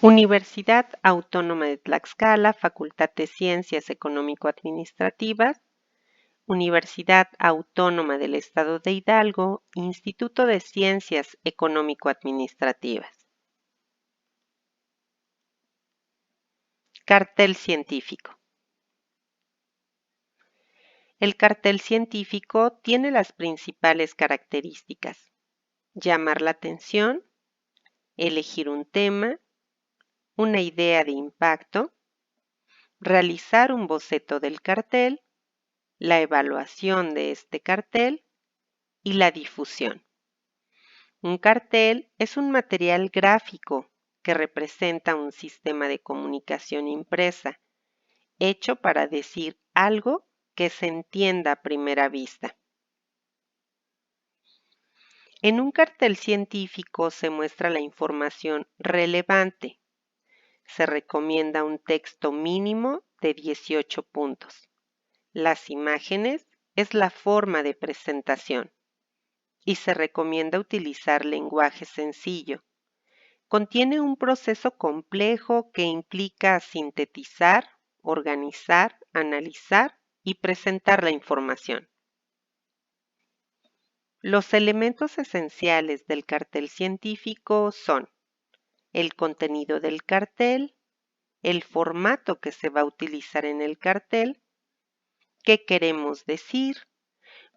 Universidad Autónoma de Tlaxcala, Facultad de Ciencias Económico-Administrativas, Universidad Autónoma del Estado de Hidalgo, Instituto de Ciencias Económico-Administrativas. Cartel científico. El cartel científico tiene las principales características: llamar la atención, elegir un tema, una idea de impacto, realizar un boceto del cartel, la evaluación de este cartel y la difusión. Un cartel es un material gráfico que representa un sistema de comunicación impresa, hecho para decir algo que se entienda a primera vista. En un cartel científico se muestra la información relevante. Se recomienda un texto mínimo de 18 puntos. Las imágenes es la forma de presentación y se recomienda utilizar lenguaje sencillo. Contiene un proceso complejo que implica sintetizar, organizar, analizar y presentar la información. Los elementos esenciales del cartel científico son el contenido del cartel, el formato que se va a utilizar en el cartel, qué queremos decir,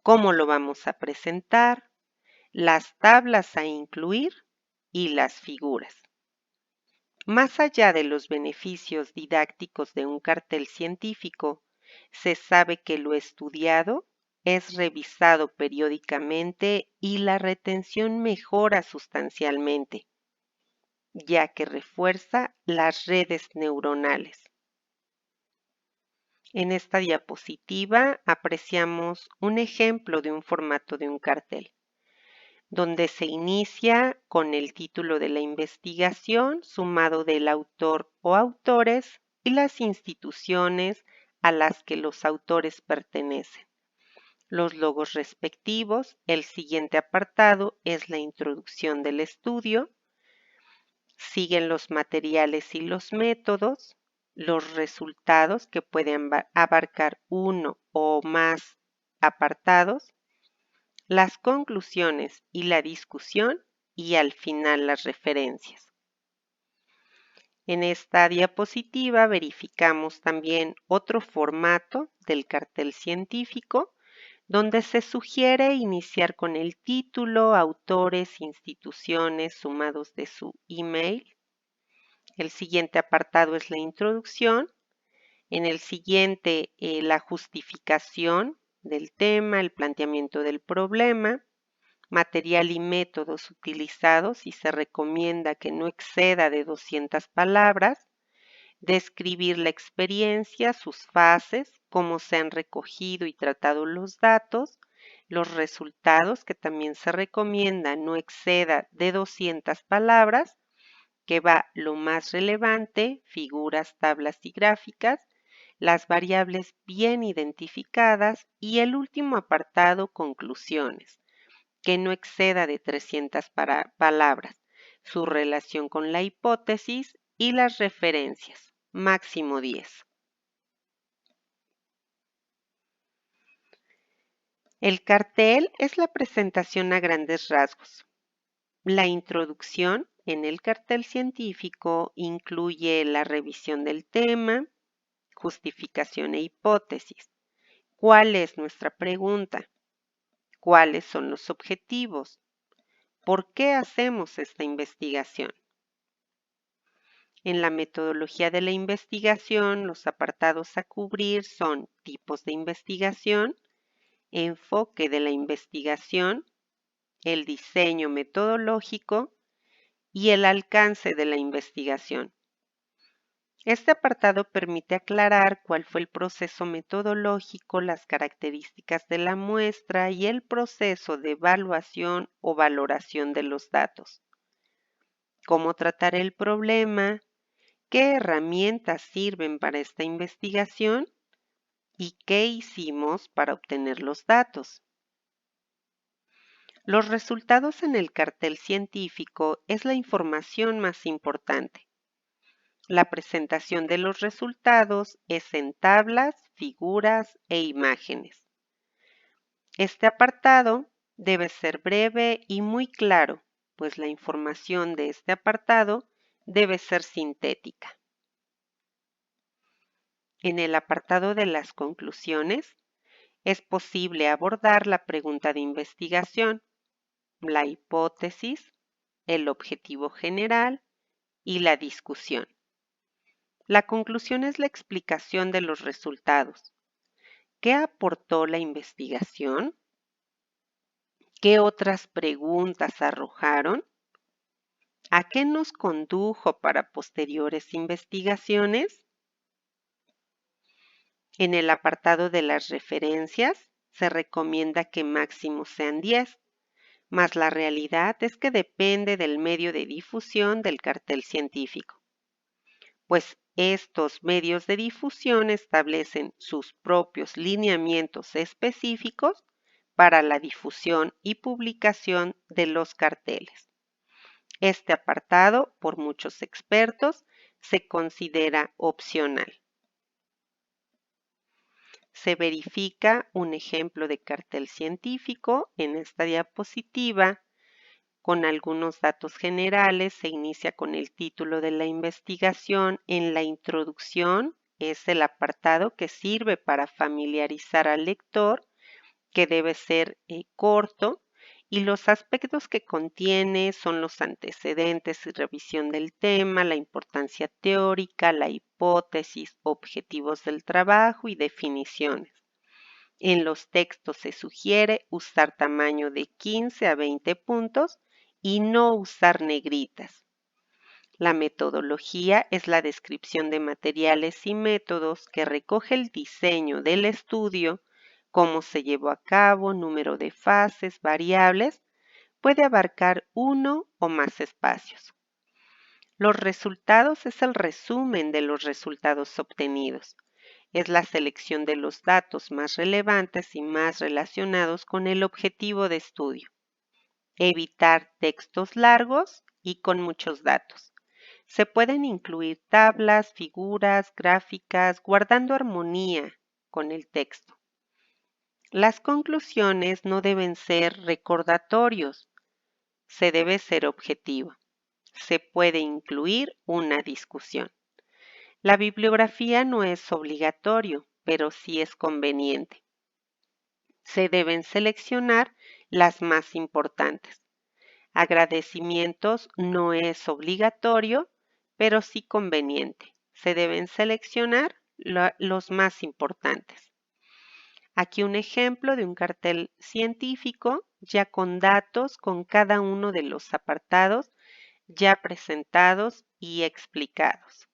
cómo lo vamos a presentar, las tablas a incluir y las figuras. Más allá de los beneficios didácticos de un cartel científico, se sabe que lo estudiado es revisado periódicamente y la retención mejora sustancialmente, ya que refuerza las redes neuronales. En esta diapositiva apreciamos un ejemplo de un formato de un cartel, donde se inicia con el título de la investigación sumado del autor o autores y las instituciones a las que los autores pertenecen. Los logos respectivos. El siguiente apartado es la introducción del estudio. Siguen los materiales y los métodos, los resultados que pueden abarcar uno o más apartados, las conclusiones y la discusión y al final las referencias. En esta diapositiva verificamos también otro formato del cartel científico donde se sugiere iniciar con el título, autores, instituciones sumados de su email. El siguiente apartado es la introducción. En el siguiente, la justificación del tema, el planteamiento del problema, material y métodos utilizados y se recomienda que no exceda de 200 palabras, describir la experiencia, sus fases, cómo se han recogido y tratado los datos, los resultados que también se recomienda no exceda de 200 palabras, que va lo más relevante, figuras, tablas y gráficas, las variables bien identificadas y el último apartado, conclusiones, que no exceda de 300 palabras, su relación con la hipótesis y las referencias, máximo 10. El cartel es la presentación a grandes rasgos. La introducción en el cartel científico incluye la revisión del tema, justificación e hipótesis. ¿Cuál es nuestra pregunta? ¿Cuáles son los objetivos? ¿Por qué hacemos esta investigación? En la metodología de la investigación, los apartados a cubrir son tipos de investigación, enfoque de la investigación, el diseño metodológico y el alcance de la investigación. Este apartado permite aclarar cuál fue el proceso metodológico, las características de la muestra y el proceso de evaluación o valoración de los datos. Cómo tratar el problema, qué herramientas sirven para esta investigación y qué hicimos para obtener los datos. Los resultados en el cartel científico es la información más importante. La presentación de los resultados es en tablas, figuras e imágenes. Este apartado debe ser breve y muy claro, pues la información de este apartado debe ser sintética. En el apartado de las conclusiones, es posible abordar la pregunta de investigación, la hipótesis, el objetivo general y la discusión. La conclusión es la explicación de los resultados. ¿Qué aportó la investigación? ¿Qué otras preguntas arrojaron? ¿A qué nos condujo para posteriores investigaciones? En el apartado de las referencias, se recomienda que máximo sean 10, mas la realidad es que depende del medio de difusión del cartel científico, pues estos medios de difusión establecen sus propios lineamientos específicos para la difusión y publicación de los carteles. Este apartado, por muchos expertos, se considera opcional. Se verifica un ejemplo de cartel científico en esta diapositiva. Con algunos datos generales, se inicia con el título de la investigación. En la introducción es el apartado que sirve para familiarizar al lector, que debe ser corto, y los aspectos que contiene son los antecedentes y revisión del tema, la importancia teórica, la hipótesis, objetivos del trabajo y definiciones. En los textos se sugiere usar tamaño de 15 a 20 puntos y no usar negritas. La metodología es la descripción de materiales y métodos que recoge el diseño del estudio, cómo se llevó a cabo, número de fases, variables. Puede abarcar uno o más espacios. Los resultados es el resumen de los resultados obtenidos. Es la selección de los datos más relevantes y más relacionados con el objetivo de estudio. Evitar textos largos y con muchos datos. Se pueden incluir tablas, figuras, gráficas, guardando armonía con el texto. Las conclusiones no deben ser recordatorios, se debe ser objetivo. Se puede incluir una discusión. La bibliografía no es obligatorio, pero sí es conveniente. Se deben seleccionar las más importantes. Agradecimientos no es obligatorio, pero sí conveniente. Se deben seleccionar los más importantes. Aquí un ejemplo de un cartel científico ya con datos con cada uno de los apartados ya presentados y explicados.